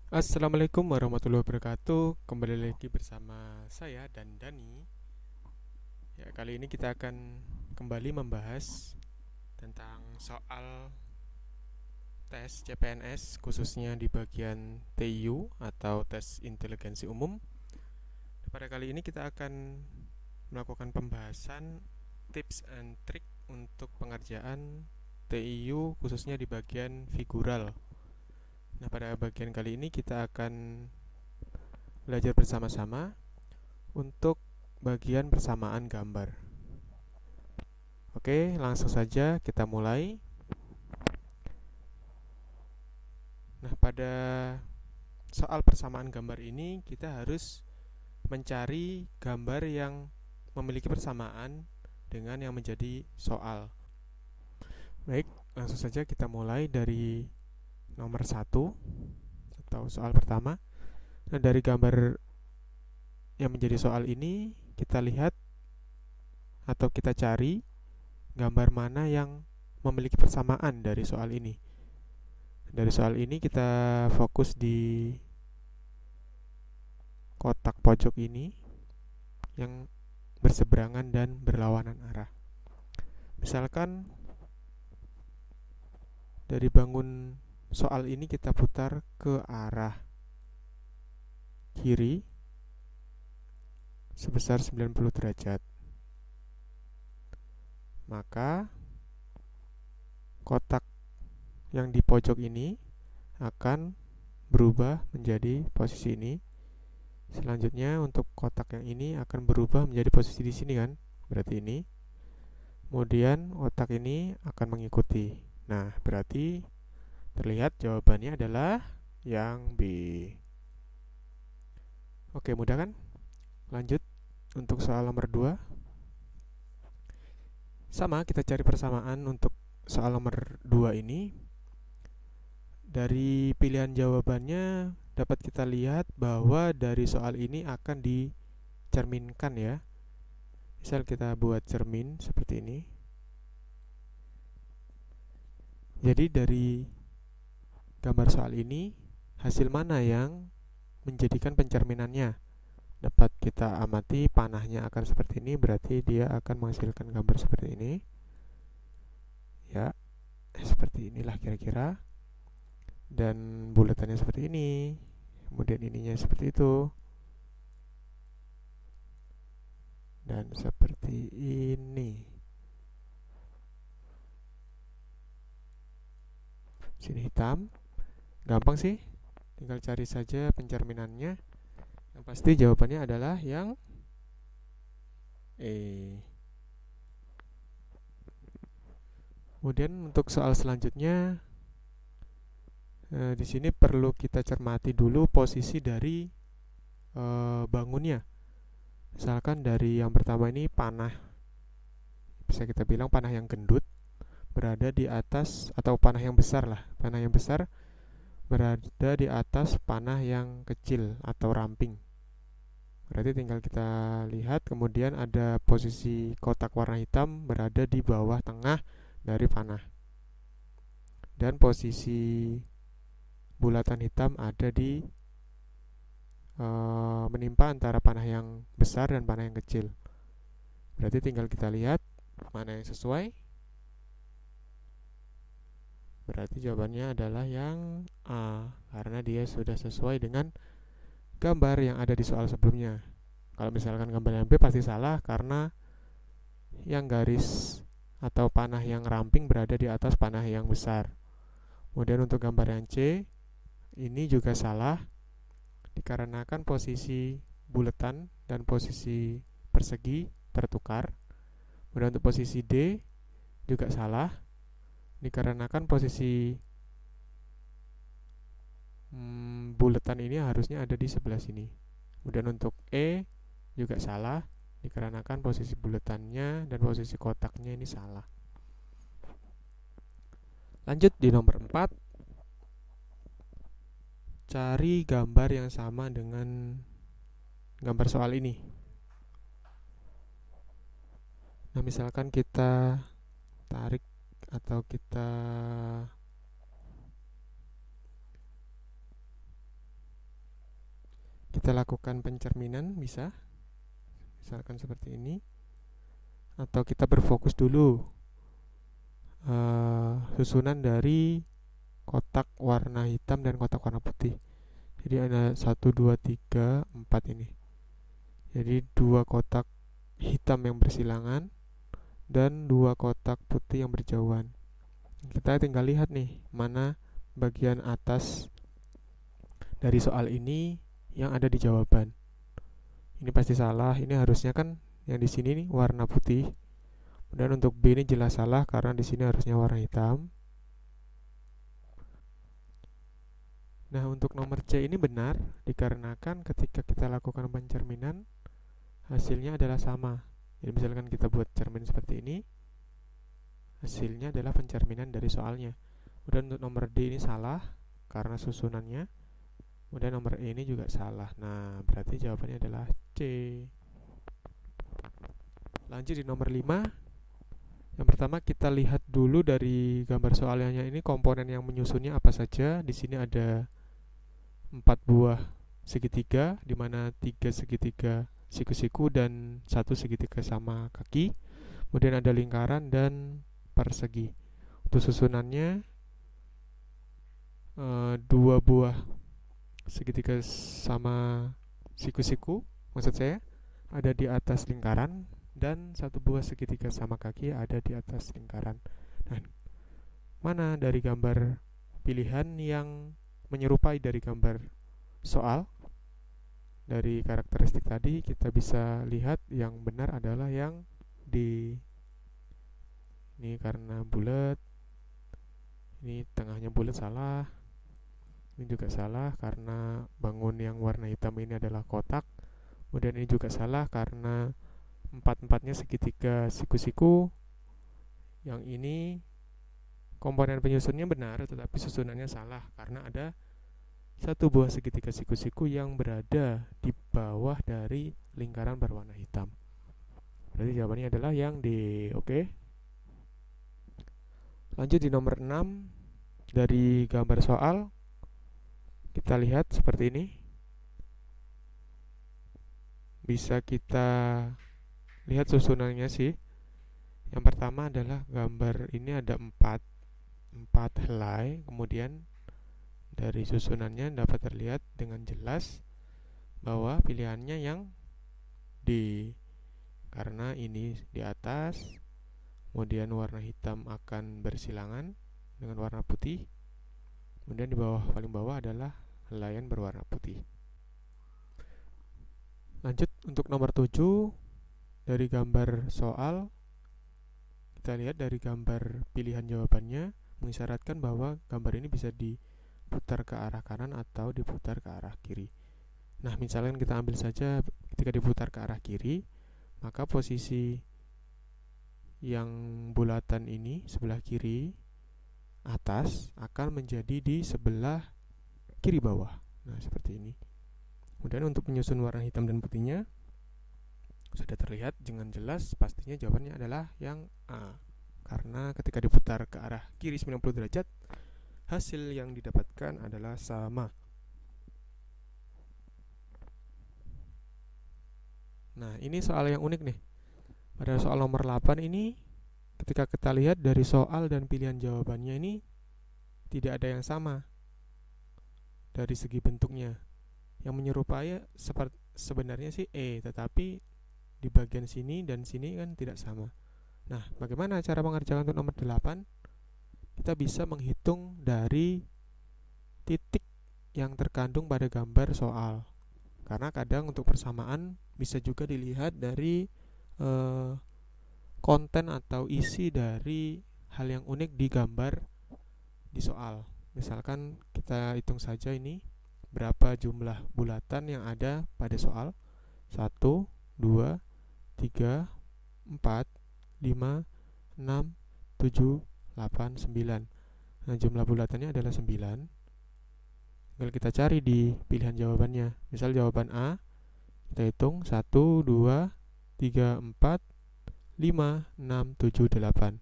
Assalamualaikum warahmatullahi wabarakatuh. Kembali lagi bersama saya dan Dani. Ya, kali ini kita akan kembali membahas tentang soal tes CPNS khususnya di bagian TIU atau tes inteligensi umum. Pada kali ini kita akan melakukan pembahasan tips and trick untuk pengerjaan TIU khususnya di bagian figural. Nah, pada bagian kali ini kita akan belajar bersama-sama untuk bagian persamaan gambar. Oke, langsung saja kita mulai. Nah, pada soal persamaan gambar ini kita harus mencari gambar yang memiliki persamaan dengan yang menjadi soal. Baik, langsung saja kita mulai dari nomor 1 atau soal pertama. Nah, dari gambar yang menjadi soal ini kita lihat atau kita cari gambar mana yang memiliki persamaan dari soal ini. Dari soal ini kita fokus di kotak pojok ini yang berseberangan dan berlawanan arah. Misalkan dari bangun soal ini kita putar ke arah kiri sebesar 90 derajat. Maka kotak yang di pojok ini akan berubah menjadi posisi ini. Selanjutnya untuk kotak yang ini akan berubah menjadi posisi di sini kan? Berarti ini. Kemudian kotak ini akan mengikuti. Nah, berarti terlihat jawabannya adalah yang B. Oke, mudah kan? Lanjut untuk soal nomor 2. Sama, kita cari persamaan untuk soal nomor 2 ini. Dari pilihan jawabannya dapat kita lihat bahwa dari soal ini akan dicerminkan ya. Misal kita buat cermin seperti ini. Jadi dari gambar soal ini, hasil mana yang menjadikan pencerminannya? Dapat kita amati panahnya akan seperti ini, berarti dia akan menghasilkan gambar seperti ini. Ya, seperti inilah kira-kira. Dan bulatannya seperti ini. Kemudian ininya seperti itu. Dan seperti ini. Sini hitam. Gampang sih. Tinggal cari saja pencerminannya. Yang pasti jawabannya adalah yang E. Kemudian untuk soal selanjutnya, di sini perlu kita cermati dulu posisi dari bangunnya. Misalkan dari yang pertama ini panah, bisa kita bilang panah yang gendut berada di atas, atau panah yang besar lah, panah yang besar berada di atas panah yang kecil atau ramping. Berarti tinggal kita lihat, kemudian ada posisi kotak warna hitam berada di bawah tengah dari panah, dan posisi bulatan hitam ada di menimpa antara panah yang besar dan panah yang kecil. Berarti tinggal kita lihat mana yang sesuai. Berarti jawabannya adalah yang A, karena dia sudah sesuai dengan gambar yang ada di soal sebelumnya. Kalau misalkan gambar yang B pasti salah, karena yang garis atau panah yang ramping berada di atas panah yang besar. Kemudian untuk gambar yang C, ini juga salah, dikarenakan posisi bulatan dan posisi persegi tertukar. Kemudian untuk posisi D juga salah, dikarenakan posisi bulatan ini harusnya ada di sebelah sini. Kemudian untuk E juga salah, dikarenakan posisi bulatannya dan posisi kotaknya ini salah. Lanjut di nomor 4. Cari gambar yang sama dengan gambar soal ini. Nah, misalkan kita tarik atau kita kita lakukan pencerminan bisa, misalkan seperti ini, atau kita berfokus dulu susunan dari kotak warna hitam dan kotak warna putih. Jadi ada 1, 2, 3, 4 ini. Jadi 2 kotak hitam yang bersilangan dan 2 kotak putih yang berjauhan. Kita tinggal lihat nih, mana bagian atas dari soal ini yang ada di jawaban. Ini pasti salah, ini harusnya kan yang di sini nih warna putih. Dan untuk B ini jelas salah karena di sini harusnya warna hitam. Nah, untuk nomor C ini benar dikarenakan ketika kita lakukan pencerminan hasilnya adalah sama. Jadi misalkan kita buat cermin seperti ini, hasilnya adalah pencerminan dari soalnya. Kemudian untuk nomor D ini salah karena susunannya. Kemudian nomor E ini juga salah. Nah, berarti jawabannya adalah C. Lanjut di nomor 5. Yang pertama kita lihat dulu dari gambar soalnya ini komponen yang menyusunnya apa saja. Di sini ada 4 buah segitiga, di mana 3 segitiga siku-siku dan 1 segitiga sama kaki. Kemudian ada lingkaran dan persegi. Untuk susunannya 2 buah segitiga sama siku-siku, maksud saya ada di atas lingkaran, dan 1 buah segitiga sama kaki ada di atas lingkaran. Nah, mana dari gambar pilihan yang menyerupai dari gambar soal? Dari karakteristik tadi kita bisa lihat yang benar adalah yang di ini, karena bulat. Ini tengahnya bulat, salah. Ini juga salah karena bangun yang warna hitam ini adalah kotak. Kemudian ini juga salah karena 4-4-nya segitiga siku-siku. Yang ini komponen penyusunnya benar, tetapi susunannya salah karena ada 1 buah segitiga siku-siku yang berada di bawah dari lingkaran berwarna hitam. Berarti jawabannya adalah yang D. Oke. Lanjut di nomor 6. Dari gambar soal kita lihat seperti ini. Bisa kita lihat susunannya sih. Yang pertama adalah gambar ini ada 4 helai, kemudian dari susunannya dapat terlihat dengan jelas bahwa pilihannya yang D, karena ini di atas, kemudian warna hitam akan bersilangan dengan warna putih, kemudian di bawah, paling bawah adalah helaian berwarna putih. Lanjut untuk nomor 7. Dari gambar soal kita lihat dari gambar pilihan jawabannya mengisyaratkan bahwa gambar ini bisa diputar ke arah kanan atau diputar ke arah kiri. Nah, misalkan kita ambil saja ketika diputar ke arah kiri, maka posisi yang bulatan ini sebelah kiri atas akan menjadi di sebelah kiri bawah. Nah, seperti ini. Kemudian untuk menyusun warna hitam dan putihnya sudah terlihat dengan jelas, pastinya jawabannya adalah yang A. Karena ketika diputar ke arah kiri 90 derajat, hasil yang didapatkan adalah sama. Nah, ini soal yang unik nih. Pada soal nomor 8 ini, ketika kita lihat dari soal dan pilihan jawabannya ini tidak ada yang sama dari segi bentuknya. Yang menyerupai sebenarnya sih E, tetapi di bagian sini dan sini kan tidak sama. Nah, bagaimana cara mengerjakan untuk nomor 8? Kita bisa menghitung dari titik yang terkandung pada gambar soal. Karena kadang untuk persamaan bisa juga dilihat dari konten atau isi dari hal yang unik di gambar di soal. Misalkan kita hitung saja ini berapa jumlah bulatan yang ada pada soal. 1, 2, 3, 4, 5, 6, 7, 8, 9. Nah, jumlah bulatannya adalah 9. Tinggal kita cari di pilihan jawabannya. Misal jawaban A, kita hitung 1, 2, 3, 4, 5, 6, 7, 8.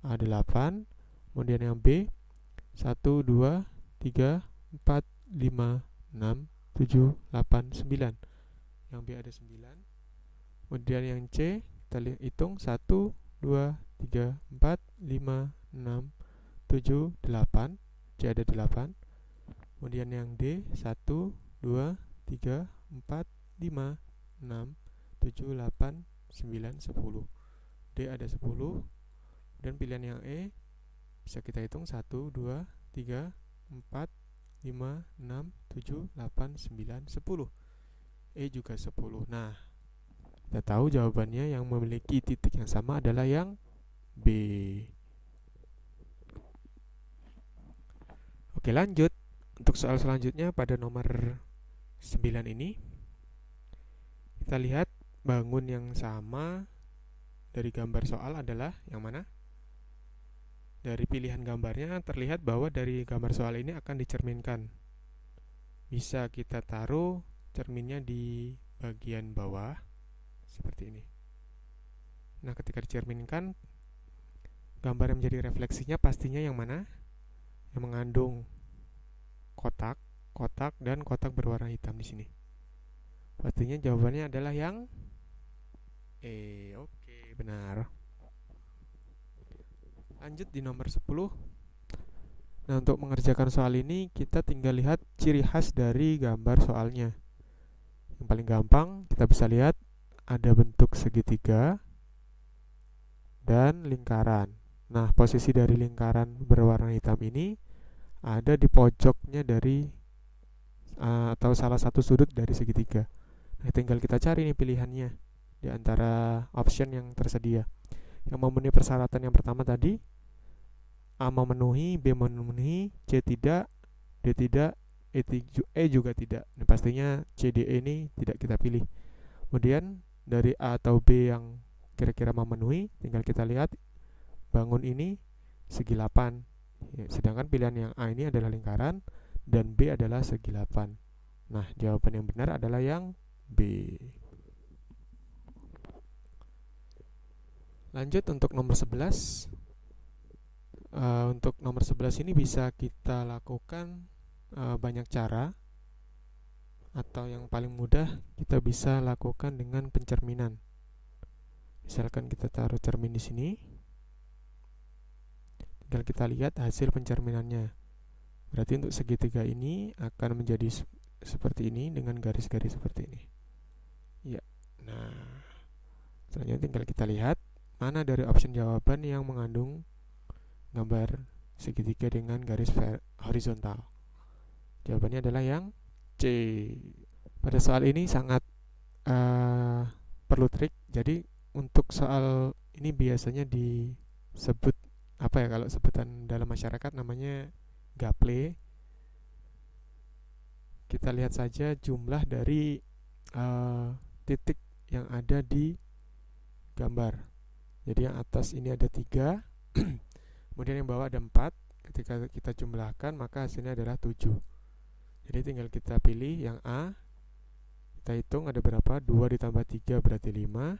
A 8. Kemudian yang B 1, 2, 3, 4, 5, 6, 7, 8, 9. Yang B ada 9. Kemudian yang C kita hitung 1, 2, 3, 4, 5, 6, 7, 8. C ada 8. Kemudian yang D 1, 2, 3, 4, 5, 6, 7, 8, 9, 10. D ada 10. Dan pilihan yang E bisa kita hitung 1, 2, 3, 4, 5, 6, 7, 8, 9, 10. E juga 10. Nah, kita tahu jawabannya yang memiliki titik yang sama adalah yang B. Oke, lanjut. Untuk soal selanjutnya pada nomor 9 ini, kita lihat bangun yang sama dari gambar soal adalah yang mana? Dari pilihan gambarnya terlihat bahwa dari gambar soal ini akan dicerminkan. Bisa kita taruh cerminnya di bagian bawah seperti ini. Nah, ketika dicerminkan, gambar yang menjadi refleksinya pastinya yang mana? Yang mengandung kotak, kotak, dan kotak berwarna hitam di sini. Pastinya jawabannya adalah yang E. Oke, benar. Lanjut di nomor 10. Nah, untuk mengerjakan soal ini kita tinggal lihat ciri khas dari gambar soalnya. Yang paling gampang kita bisa lihat ada bentuk segitiga dan lingkaran. Nah, posisi dari lingkaran berwarna hitam ini ada di pojoknya dari atau salah satu sudut dari segitiga. Nah, tinggal kita cari nih pilihannya di antara option yang tersedia. Yang memenuhi persyaratan yang pertama tadi, A memenuhi, B memenuhi, C tidak, D tidak, E juga tidak. Nah, pastinya C, D, E ini tidak kita pilih. Kemudian dari A atau B yang kira-kira memenuhi, tinggal kita lihat bangun ini segi 8. Sedangkan pilihan yang A ini adalah lingkaran dan B adalah segi 8. Nah, jawaban yang benar adalah yang B. Lanjut untuk nomor 11. Untuk nomor 11 ini bisa kita lakukan banyak cara, atau yang paling mudah kita bisa lakukan dengan pencerminan. Misalkan kita taruh cermin di sini, tinggal kita lihat hasil pencerminannya. Berarti untuk segitiga ini akan menjadi seperti ini dengan garis-garis seperti ini. Ya. Nah, selanjutnya tinggal kita lihat mana dari option jawaban yang mengandung gambar segitiga dengan garis horizontal. Jawabannya adalah yang C. Pada soal ini sangat perlu trik. Jadi untuk soal ini biasanya disebut apa ya, kalau sebutan dalam masyarakat namanya gaple. Kita lihat saja jumlah dari titik yang ada di gambar. Jadi yang atas ini ada 3, kemudian yang bawah ada 4. Ketika kita jumlahkan maka hasilnya adalah 7. Jadi tinggal kita pilih yang A. Kita hitung ada berapa? 2 ditambah 3 berarti 5.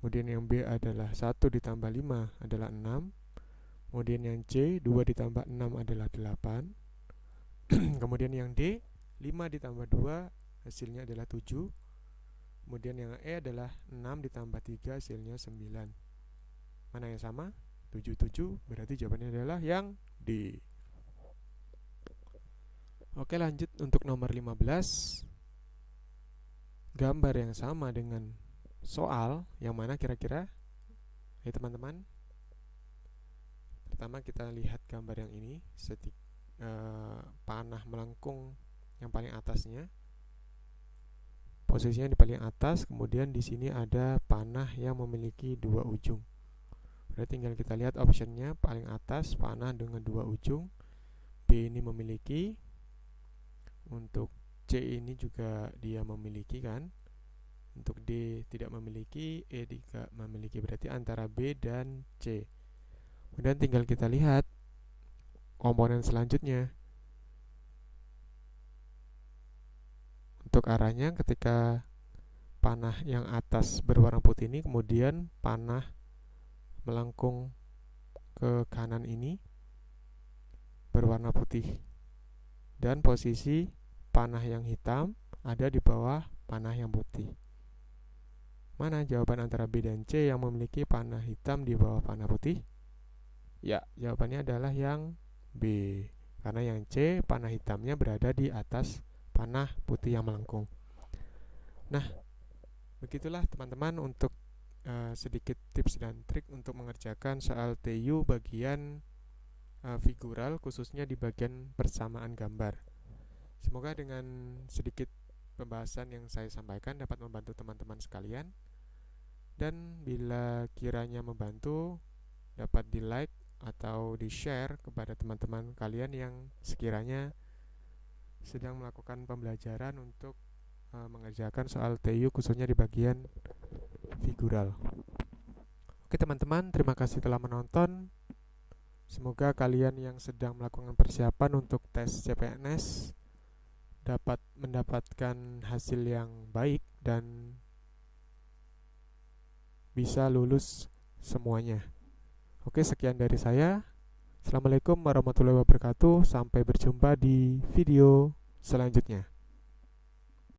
Kemudian yang B adalah 1 ditambah 5 adalah 6. Kemudian yang C 2 ditambah 6 adalah 8. Kemudian yang D 5 ditambah 2 hasilnya adalah 7. Kemudian yang E adalah 6 ditambah 3 hasilnya 9. Mana yang sama? 77. Berarti jawabannya adalah yang D. Oke, lanjut untuk nomor 15. Gambar yang sama dengan soal yang mana kira-kira? Hai teman-teman. Pertama kita lihat gambar yang ini, panah melengkung yang paling atasnya. Posisinya di paling atas, kemudian di sini ada panah yang memiliki 2 ujung. Berarti tinggal kita lihat optionnya, paling atas panah dengan 2 ujung. B ini memiliki, untuk C ini juga dia memiliki kan. Untuk D tidak memiliki, E tidak memiliki, berarti antara B dan C. Kemudian tinggal kita lihat komponen selanjutnya. Untuk arahnya ketika panah yang atas berwarna putih ini kemudian panah melengkung ke kanan ini berwarna putih, dan posisi panah yang hitam ada di bawah panah yang putih. Mana jawaban antara B dan C yang memiliki panah hitam di bawah panah putih? Ya, jawabannya adalah yang B. Karena yang C, panah hitamnya berada di atas panah putih yang melengkung. Nah, begitulah teman-teman untuk sedikit tips dan trik untuk mengerjakan soal TU bagian figural, khususnya di bagian persamaan gambar. Semoga dengan sedikit pembahasan yang saya sampaikan dapat membantu teman-teman sekalian. Dan bila kiranya membantu, dapat di-like atau di-share kepada teman-teman kalian yang sekiranya sedang melakukan pembelajaran untuk mengerjakan soal TU khususnya di bagian figural. Oke teman-teman, terima kasih telah menonton. Semoga kalian yang sedang melakukan persiapan untuk tes CPNS dapat mendapatkan hasil yang baik dan bisa lulus semuanya. Oke, sekian dari saya. Assalamualaikum warahmatullahi wabarakatuh. Sampai berjumpa di video selanjutnya.